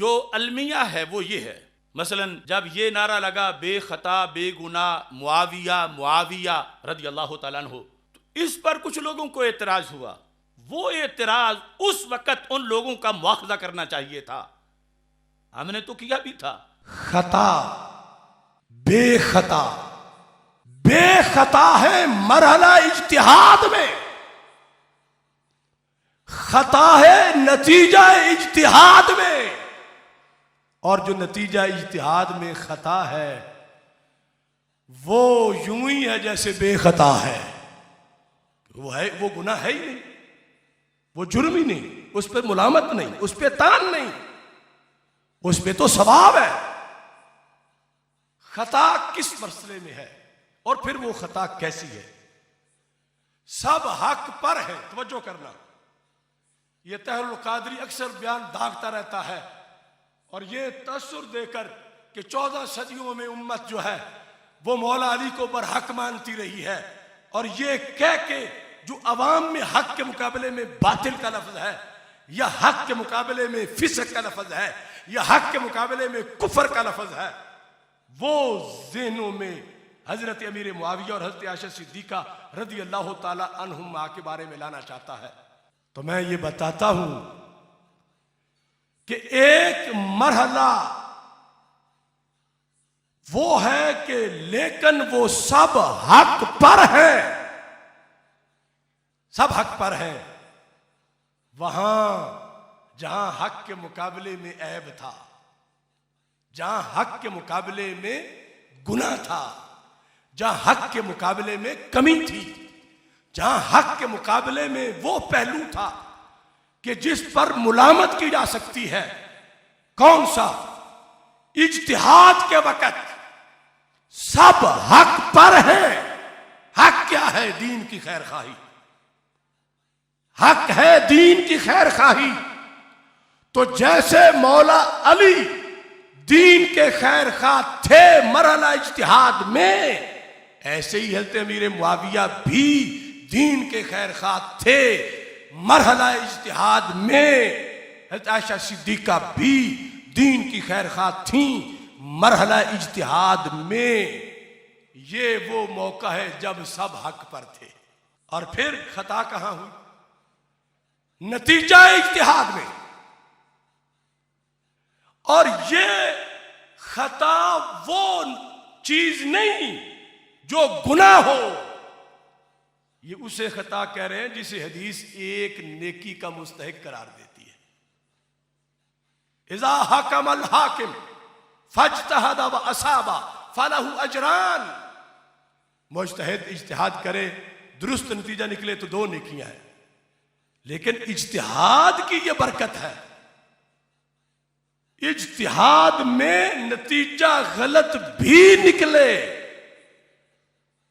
जो अलमिया है वो ये है, मसलन जब ये नारा लगा बेखता बेगुना मुआविया मुआविया रज़ी अल्लाह तआला अन्हु, तो इस पर कुछ लोगों को एतराज हुआ। वो एतराज उस वक़्त उन लोगों का मुआखज़ा करना चाहिए था, हमने तो किया भी था। खता बेखता, बेखता है मरहला इज्तिहाद में, खता है नतीजा इज्तिहाद में, और जो नतीजा इज्तिहाद में खता है वो यूं ही है जैसे बेखता है। वो गुनाह है ही नहीं, वो जुर्म ही नहीं, उस पर मुलामत नहीं, उस पर तान नहीं, उस पर तो सवाब है। खता किस मसले में है और फिर वो खता कैसी है? सब हक पर है। तवज्जो करना, ये तहरुल कादरी अक्सर बयान दागता रहता है और ये तसुर देकर कि 14 सदियों में उम्मत जो है वो मौला अली को बरहक मानती रही है, और ये कह के जो अवाम में हक के मुकाबले में बातिल का लफ्ज है, या हक के मुकाबले में फिस्क का लफ्ज है, या हक के मुकाबले में कुफर का लफ्ज है, वो ज़हनों में हजरत अमीर मुआविया और हजरत आयशा सिद्दीका रज़ी अल्लाह ताला अन्हुमा के बारे में लाना चाहता है। तो मैं ये बताता हूं कि एक मरहला वो है कि लेकिन वो सब हक पर है, सब हक पर है। वहां जहां हक के मुकाबले में ऐब था, जहां हक के मुकाबले में गुनाह था, जहां हक के मुकाबले में कमी थी, जहां हक के मुकाबले में वो पहलू था कि जिस पर मुलामत की जा सकती है, कौन सा? इज्तिहाद के वक़्त सब हक पर है। हक क्या है? दीन की खैर खाही। हक है दीन की खैर खाही। तो जैसे मौला अली दीन के खैर खा थे मरहला इज्तिहाद में, ऐसे ही हज़रत अमीर मुआविया भी दीन के खैर खा थे मरहला इज्तिहाद में। हज़रत आयशा सिद्दीका भी दीन की खैर खा थी मरहला इज्तिहाद में। ये वो मौका है जब सब हक पर थे। और फिर खता कहां हुई? नतीजा इज्तिहाद में। और ये खता वो चीज नहीं जो गुनाह हो, ये उसे खता कह रहे हैं जिसे हदीस एक नेकी का मुस्तहिक करार देती है। इज़ा हकमल हाकिम फज्तहद व असाबा फलहु अजरान। मुज्तहिद इज्तिहाद करे, दुरुस्त नतीजा निकले तो 2 नेकियां हैं, लेकिन इज्तिहाद की यह बरकत है। इज्तिहाद में नतीजा गलत भी निकले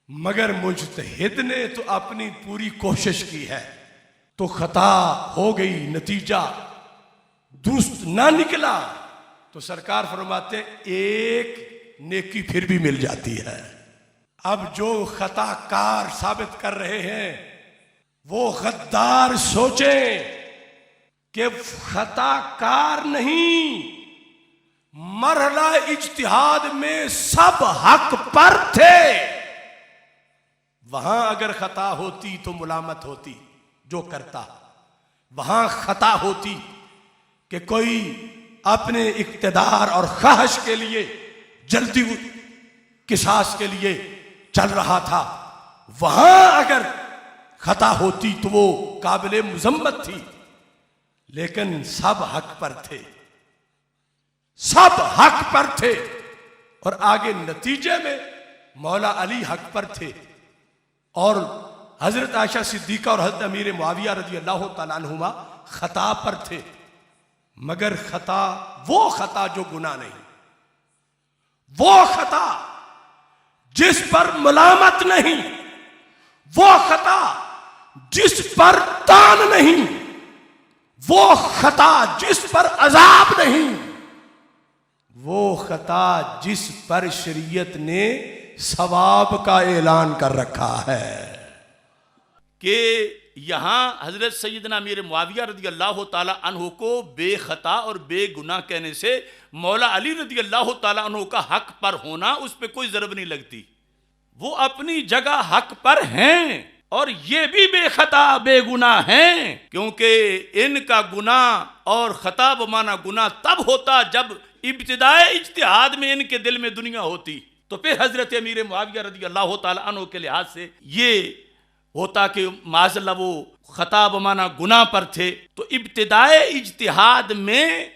मगर मुज्तहिद ने तो अपनी पूरी कोशिश की है, तो खता हो गई, नतीजा दुरुस्त ना निकला, तो सरकार फरमाते एक नेकी फिर भी मिल जाती है। अब जो खताकार साबित कर रहे हैं वो गद्दार सोचें कि खताकार नहीं, मरहला इज्तिहाद में सब हक पर थे। वहां अगर खता होती तो मुलामत होती जो करता, वहां खता होती कि कोई अपने इक्तदार और ख्वाहिश के लिए जल्दी किसास के लिए चल रहा था, वहां अगर खता होती तो वो काबिले मुजम्मत थी। लेकिन सब हक पर थे, सब हक पर थे। और आगे नतीजे में मौला अली हक पर थे और हजरत आयशा सिद्दीका और हजरत अमीर मुआविया रज़ी अल्लाह तआला अन्हुमा खता पर थे। मगर खता वो खता जो गुनाह नहीं, वो खता जिस पर मलामत नहीं, वो खता जिस पर तान नहीं, वो खता जिस पर अजाब नहीं, वो खता जिस पर शरीयत ने सवाब का ऐलान कर रखा है कि यहाँ हजरत सैयदना अमीर मुआविया रदी अल्लाह ताला अन्हु को बेखता और बेगुनाह कहने से मौला अली रदी अल्लाह ताला अन्हु का हक पर होना उस पर कोई ज़रब नहीं लगती। वो अपनी जगह हक पर हैं और ये भी बेखता बेगुनाह हैं, क्योंकि इनका गुनाह और खता बमाना गुनाह तब होता जब इब्तिदाए इज्तिहाद में इनके दिल में दुनिया होती। तो फिर हजरत अमीर मुआविया रदी अल्लाह ताला अन्हु के लिहाज से ये होता कि माज़अल्लाह वो खता बमाना गुनाह पर थे। तो इब्तिदाए इज्तिहाद में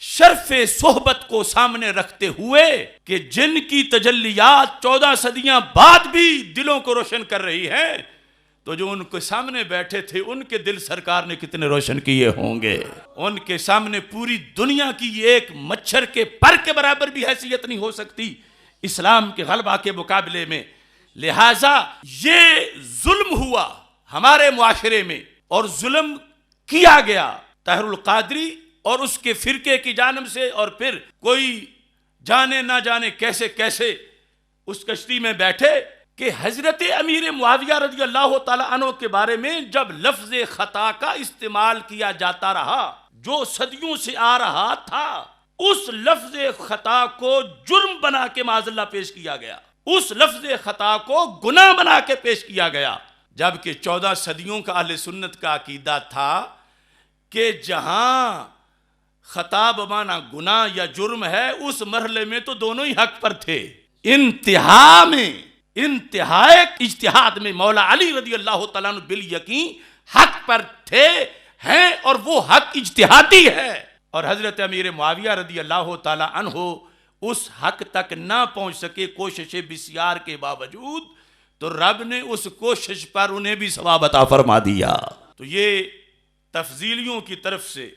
शर्फ़े सोहबत को सामने रखते हुए कि जिनकी तजल्लियात 14 सदियां बाद भी दिलों को रोशन कर रही है, तो जो उनके सामने बैठे थे उनके दिल सरकार ने कितने रोशन किए होंगे। उनके सामने पूरी दुनिया की एक मच्छर के पर के बराबर भी हैसियत नहीं हो सकती इस्लाम के गलबा के मुकाबले में। लिहाजा ये जुल्म हुआ हमारे मुआशरे में और जुल्म किया गया ताहिरुल कादरी और उसके फिरके की जानब से, और फिर कोई जाने ना जाने कैसे कैसे उस कश्ती में बैठे कि हजरत अमीर मुआविया रज़ी अल्लाह ताला अन्हु के बारे में जब लफ्ज़ खता का इस्तेमाल किया जाता रहा जो सदियों से आ रहा था, उस लफ्ज़ खता को जुर्म बना के माज़अल्लाह पेश किया गया, उस लफ्ज़ खता को गुनाह बना के पेश किया गया। जबकि 14 सदियों का अहले सुन्नत का अकीदा था कि जहां खता बमाना गुनाह या जुर्म है उस मरहले में तो दोनों ही हक पर थे। इंतहा में इंतहाए इज्तिहाद में मौला अली रज़ी अल्लाह तआला अन्हु बिल यकीन हक पर थे हैं, और वो हक इज्तिहादी है। और हजरत अमीर मुआविया रज़ी अल्लाह तआला अन्हु उस हक तक ना पहुंच सके कोशिशें बिस्यार के बावजूद, तो रब ने उस कोशिश पर उन्हें भी सवाब अता फरमा दिया। तो ये तफजीलियों की तरफ से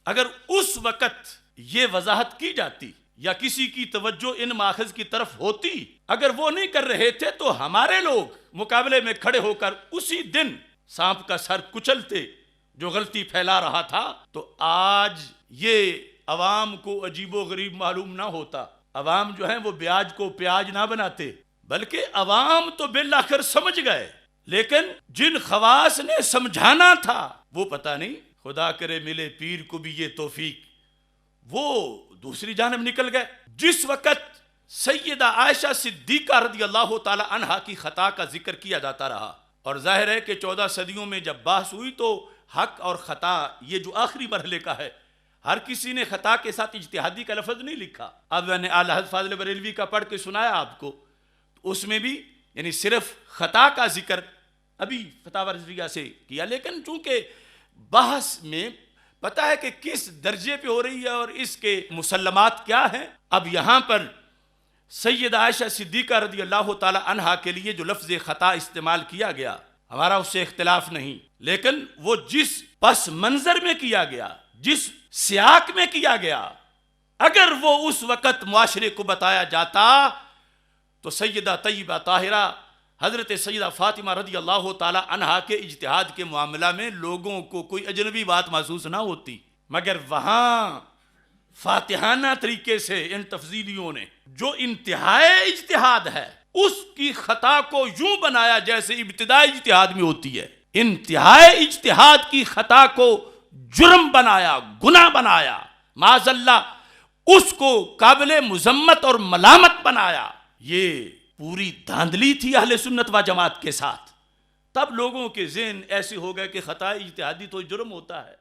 अगर उस वक़्त ये वजाहत की जाती या किसी की तवज्जो इन माखज़ की तरफ होती, अगर वो नहीं कर रहे थे तो हमारे लोग मुकाबले में खड़े होकर उसी दिन सांप का सर कुचलते जो गलती फैला रहा था, तो आज ये अवाम को अजीबो गरीब मालूम ना होता। अवाम जो है वो ब्याज को प्याज ना बनाते, बल्कि अवाम तो बिल आखिर समझ गए, लेकिन जिन खवास ने समझाना था वो पता नहीं, खुदा करे मिले पीर को भी ये तौफीक, वो दूसरी जानब निकल गए। जिस वक़्त सैयदा आयशा सिद्दीक़ा रज़ी अल्लाह ताला अन्हा की खता का जिक्र किया जाता रहा, और जाहिर है कि 14 सदियों में जब बहस हुई तो हक और ख़ता ये जो आखिरी मरहले का है, हर किसी ने खता के साथ इज्तिहादी का लफ्ज़ नहीं लिखा। अब मैंने आला हज़रत फाज़िल बरेलवी का पढ़ के सुनाया आपको, तो उसमें भी यानी सिर्फ खता का जिक्र अभी फतावा रज़विया से किया, लेकिन चूंकि बहस में पता है कि किस दर्जे पे हो रही है और इसके मुसल्लमात क्या हैं। अब यहाँ पर सैयदा आयशा सिद्दीक़ा रज़ी अल्लाह ताला अन्हा के लिए जो लफ्ज़ खता इस्तेमाल किया गया, हमारा उससे इख्तिलाफ नहीं, लेकिन वो जिस पस मंजर में किया गया, जिस सियाक में किया गया, अगर वो उस वक़्त मुआशरे को बताया जाता तो सैयदा तय्यबा ताहिरा हज़रत सैयदा फ़ातिमा रज़ी अल्लाह ताला अन्हा के इज्तिहाद के मामला में लोगों को कोई अजनबी बात महसूस ना होती। मगर वहाँ फातिहाना तरीके से इन तफजीलियों ने जो इंतहाए इज्तिहाद है उसकी खता को यूं बनाया जैसे इब्तिदाई इज्तिहाद में होती है। इंतहाए इज्तिहाद की खता को जुर्म बनाया, गुनाह बनाया, माज़अल्लाह उसको काबिल मुज़म्मत और मलामत बनाया। ये पूरी धांधली थी अहले सुन्नत व जमात के साथ। तब लोगों के ज़हन ऐसे हो गए कि खता इज्तिहादी तो जुर्म होता है।